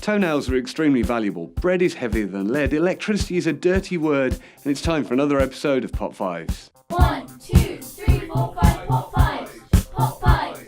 Toenails are extremely valuable, bread is heavier than lead, electricity is a dirty word, and it's time for another episode of Pop Fives. 1, 2, 3, 4, 5, Pop Fives! Pop Fives!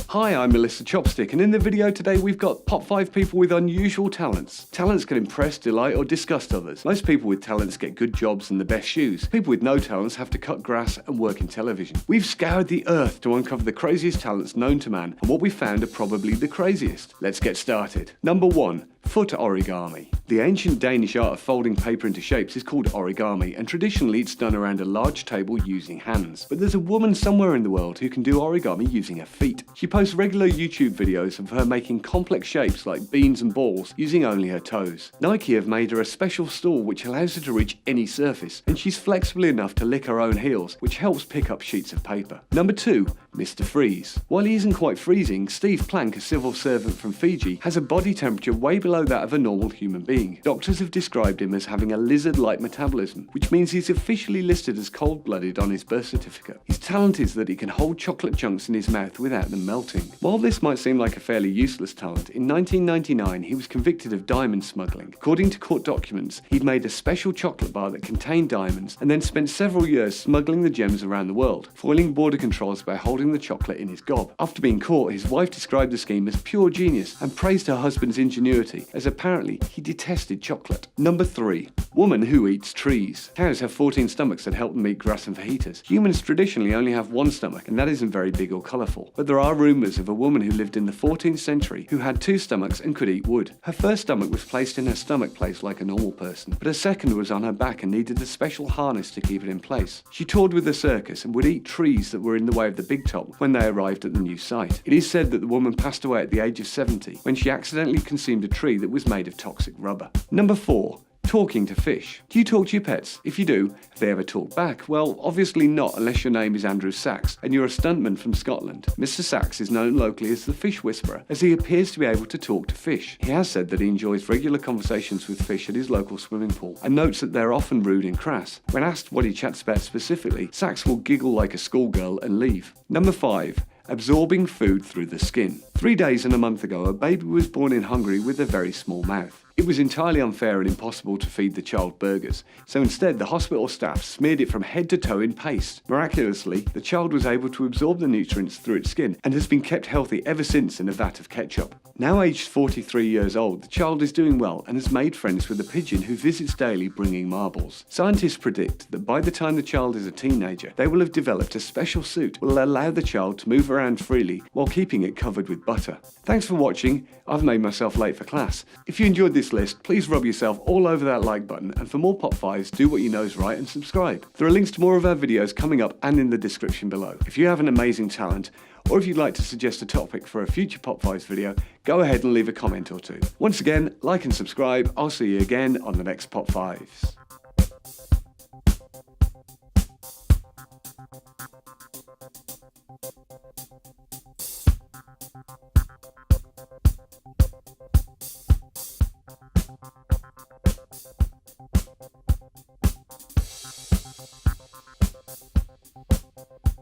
Hi, I'm Melissa Chopstick, and in the video today we've got Pop 5 people with unusual talents. Talents can impress, delight or disgust others. Most people with talents get good jobs and the best shoes. People with no talents have to cut grass and work in television. We've scoured the earth to uncover the craziest talents known to man, and what we found are probably the craziest. Let's get started. Number 1. Foot origami. The ancient Danish art of folding paper into shapes is called origami, and traditionally it's done around a large table using hands. But there's a woman somewhere in the world who can do origami using her feet. She posts regular YouTube videos of her making complex shapes like beans and balls using only her toes. Nike have made her a special stool which allows her to reach any surface, and she's flexible enough to lick her own heels, which helps pick up sheets of paper. Number 2. Mr. Freeze. While he isn't quite freezing, Steve Plank, a civil servant from Fiji, has a body temperature way below that of a normal human being. Doctors have described him as having a lizard-like metabolism, which means he's officially listed as cold-blooded on his birth certificate. His talent is that he can hold chocolate chunks in his mouth without them melting. While this might seem like a fairly useless talent, in 1999 he was convicted of diamond smuggling. According to court documents, he'd made a special chocolate bar that contained diamonds and then spent several years smuggling the gems around the world, foiling border controls by holding the chocolate in his gob. After being caught, his wife described the scheme as pure genius and praised her husband's ingenuity, as apparently he detested chocolate. Number 3. Woman who eats trees. Cows have 14 stomachs that help them eat grass and fajitas. Humans traditionally only have one stomach, and that isn't very big or colourful. But there are rumours of a woman who lived in the 14th century who had 2 stomachs and could eat wood. Her first stomach was placed in her stomach place like a normal person, but her second was on her back and needed a special harness to keep it in place. She toured with a circus and would eat trees that were in the way of the big top when they arrived at the new site. It is said that the woman passed away at the age of 70 when she accidentally consumed a tree that was made of toxic rubber. Number 4. Talking to fish. Do you talk to your pets? If you do, have they ever talked back? Well, obviously not unless your name is Andrew Sachs and you're a stuntman from Scotland. Mr. Sachs is known locally as the Fish Whisperer, as he appears to be able to talk to fish. He has said that he enjoys regular conversations with fish at his local swimming pool and notes that they're often rude and crass. When asked what he chats about specifically, Sachs will giggle like a schoolgirl and leave. Number 5. Absorbing food through the skin. 3 days and a month ago, a baby was born in Hungary with a very small mouth. It was entirely unfair and impossible to feed the child burgers, so instead the hospital staff smeared it from head to toe in paste. Miraculously, the child was able to absorb the nutrients through its skin and has been kept healthy ever since in a vat of ketchup. Now aged 43 years old, the child is doing well and has made friends with a pigeon who visits daily bringing marbles. Scientists predict that by the time the child is a teenager, they will have developed a special suit that will allow the child to move around freely while keeping it covered with butter. Thanks for watching. I've made myself late for class. If you enjoyed this list, please rub yourself all over that like button, and for more Pop 5s, do what you know is right and subscribe. There are links to more of our videos coming up and in the description below. If you have an amazing talent, or if you'd like to suggest a topic for a future Pop 5s video, go ahead and leave a comment or two. Once again, like and subscribe. I'll see you again on the next Pop 5s.